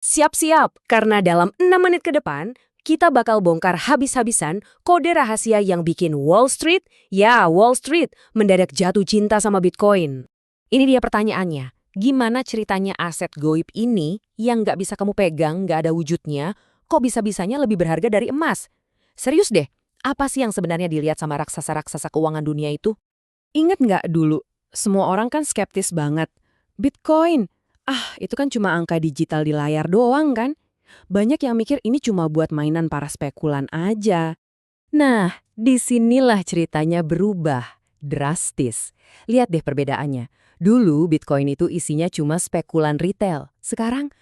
Siap-siap, karena dalam 6 menit ke depan, kita bakal bongkar habis-habisan kode rahasia yang bikin Wall Street, ya Wall Street, mendadak jatuh cinta sama Bitcoin. Ini dia pertanyaannya, gimana ceritanya aset goib ini yang nggak bisa kamu pegang, nggak ada wujudnya, kok bisa-bisanya lebih berharga dari emas? Serius deh, apa sih yang sebenarnya dilihat sama raksasa-raksasa keuangan dunia itu? Ingat nggak dulu, semua orang kan skeptis banget. Bitcoin, itu kan cuma angka digital di layar doang kan? Banyak yang mikir ini cuma buat mainan para spekulan aja. Nah, disinilah ceritanya berubah. Drastis. Lihat deh perbedaannya. Dulu Bitcoin itu isinya cuma spekulan retail. Sekarang,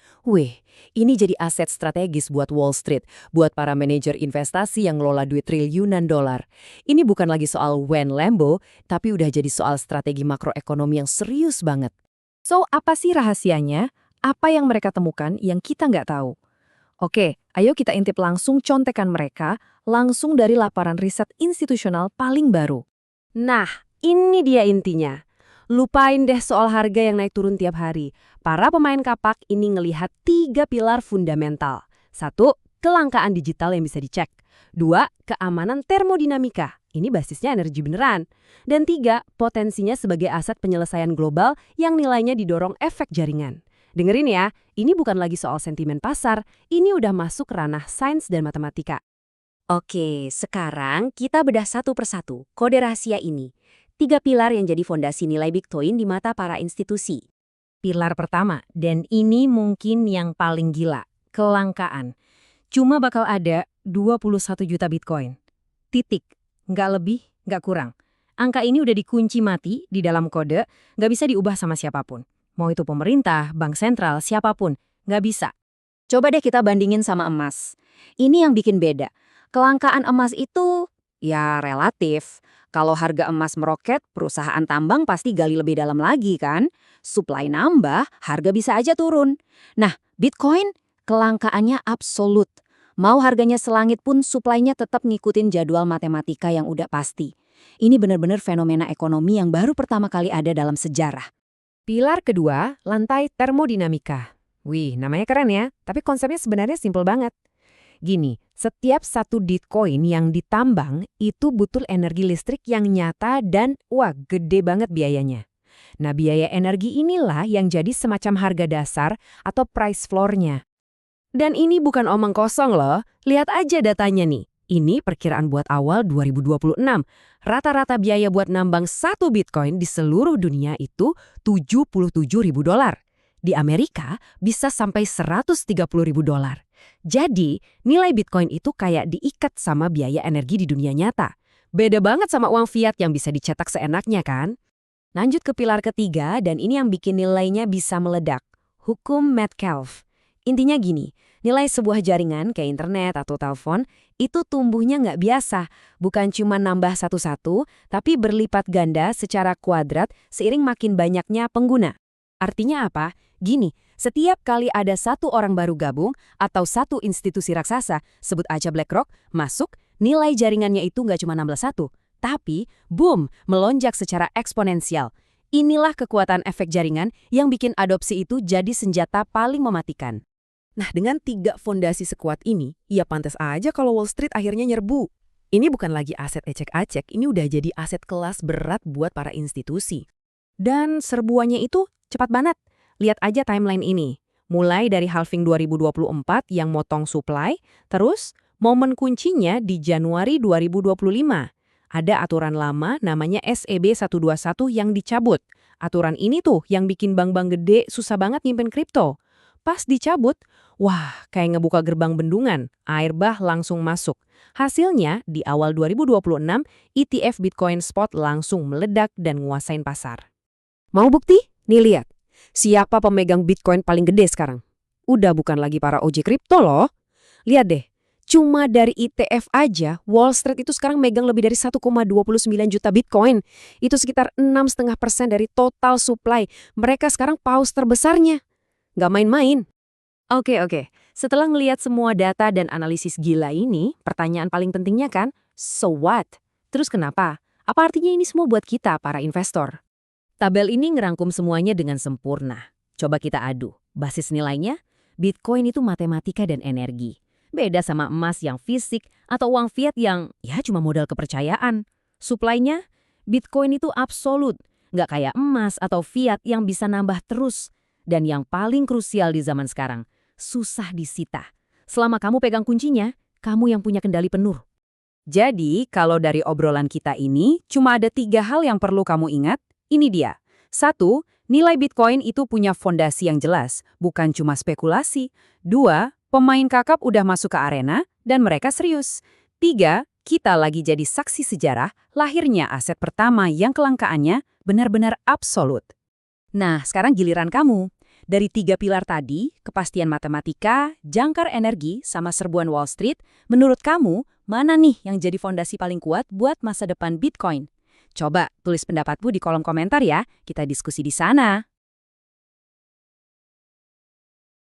ini jadi aset strategis buat Wall Street, buat para manajer investasi yang ngelola duit triliunan dolar. Ini bukan lagi soal when Lambo, tapi udah jadi soal strategi makroekonomi yang serius banget. So, apa sih rahasianya? Apa yang mereka temukan yang kita nggak tahu? Oke, ayo kita intip langsung contekan mereka, langsung dari laporan riset institusional paling baru. Nah, ini dia intinya. Lupain deh soal harga yang naik turun tiap hari. Para pemain kapak ini ngelihat 3 pilar fundamental. 1, kelangkaan digital yang bisa dicek. 2, keamanan termodinamika. Ini basisnya energi beneran. Dan 3, potensinya sebagai aset penyelesaian global yang nilainya didorong efek jaringan. Dengerin ya, ini bukan lagi soal sentimen pasar, ini udah masuk ranah sains dan matematika. Oke, sekarang kita bedah satu persatu kode rahasia ini. 3 pilar yang jadi fondasi nilai Bitcoin di mata para institusi. Pilar pertama, dan ini mungkin yang paling gila, kelangkaan. Cuma bakal ada 21 juta Bitcoin. Titik. Nggak lebih, nggak kurang. Angka ini udah dikunci mati di dalam kode, nggak bisa diubah sama siapapun. Mau itu pemerintah, bank sentral, siapapun. Nggak bisa. Coba deh kita bandingin sama emas. Ini yang bikin beda. Kelangkaan emas itu, ya relatif. Kalau harga emas meroket, perusahaan tambang pasti gali lebih dalam lagi kan? Supply nambah, harga bisa aja turun. Nah, Bitcoin, kelangkaannya absolut. Mau harganya selangit pun supply-nya tetap ngikutin jadwal matematika yang udah pasti. Ini benar-benar fenomena ekonomi yang baru pertama kali ada dalam sejarah. Pilar kedua, lantai termodinamika. Wih, namanya keren ya, tapi konsepnya sebenarnya simpel banget. Gini, setiap satu Bitcoin yang ditambang itu butuh energi listrik yang nyata dan gede banget biayanya. Nah, biaya energi inilah yang jadi semacam harga dasar atau price floor-nya. Dan ini bukan omong kosong loh, lihat aja datanya nih. Ini perkiraan buat awal 2026. Rata-rata biaya buat nambang satu Bitcoin di seluruh dunia itu $77.000. Di Amerika bisa sampai $130.000. Jadi, nilai Bitcoin itu kayak diikat sama biaya energi di dunia nyata. Beda banget sama uang fiat yang bisa dicetak seenaknya kan? Lanjut ke pilar ketiga dan ini yang bikin nilainya bisa meledak. Hukum Metcalfe. Intinya gini, nilai sebuah jaringan kayak internet atau telepon itu tumbuhnya nggak biasa. Bukan cuma nambah satu-satu, tapi berlipat ganda secara kuadrat seiring makin banyaknya pengguna. Artinya apa? Gini, setiap kali ada satu orang baru gabung atau satu institusi raksasa, sebut aja BlackRock, masuk, nilai jaringannya itu nggak cuma nambah satu, tapi boom, melonjak secara eksponensial. Inilah kekuatan efek jaringan yang bikin adopsi itu jadi senjata paling mematikan. Nah, dengan 3 fondasi sekuat ini, ya pantas aja kalau Wall Street akhirnya nyerbu. Ini bukan lagi aset ecek-acek, ini udah jadi aset kelas berat buat para institusi. Dan serbuannya itu cepat banget. Lihat aja timeline ini. Mulai dari halving 2024 yang motong supply, terus momen kuncinya di Januari 2025. Ada aturan lama namanya SEB 121 yang dicabut. Aturan ini tuh yang bikin bank-bank gede susah banget nyimpen kripto. Pas dicabut, kayak ngebuka gerbang bendungan, air bah langsung masuk. Hasilnya, di awal 2026, ETF Bitcoin Spot langsung meledak dan nguasain pasar. Mau bukti? Nih lihat. Siapa pemegang Bitcoin paling gede sekarang? Udah bukan lagi para OG kripto loh. Lihat deh, cuma dari ETF aja, Wall Street itu sekarang megang lebih dari 1,29 juta Bitcoin. Itu sekitar 6,5% dari total supply. Mereka sekarang paus terbesarnya. Nggak main-main. Oke. Setelah ngelihat semua data dan analisis gila ini, pertanyaan paling pentingnya kan, so what? Terus kenapa? Apa artinya ini semua buat kita, para investor? Tabel ini ngerangkum semuanya dengan sempurna. Coba kita adu. Basis nilainya, Bitcoin itu matematika dan energi. Beda sama emas yang fisik atau uang fiat yang ya cuma modal kepercayaan. Supply-nya, Bitcoin itu absolut, nggak kayak emas atau fiat yang bisa nambah terus. Dan yang paling krusial di zaman sekarang, susah disita. Selama kamu pegang kuncinya, kamu yang punya kendali penuh. Jadi, kalau dari obrolan kita ini, cuma ada 3 hal yang perlu kamu ingat. Ini dia. 1. Nilai Bitcoin itu punya fondasi yang jelas, bukan cuma spekulasi. 2. Pemain kakap udah masuk ke arena, dan mereka serius. 3. Kita lagi jadi saksi sejarah lahirnya aset pertama yang kelangkaannya benar-benar absolut. Nah, sekarang giliran kamu. Dari 3 pilar tadi, kepastian matematika, jangkar energi, sama serbuan Wall Street, menurut kamu, mana nih yang jadi fondasi paling kuat buat masa depan Bitcoin? Coba tulis pendapatmu di kolom komentar ya, kita diskusi di sana.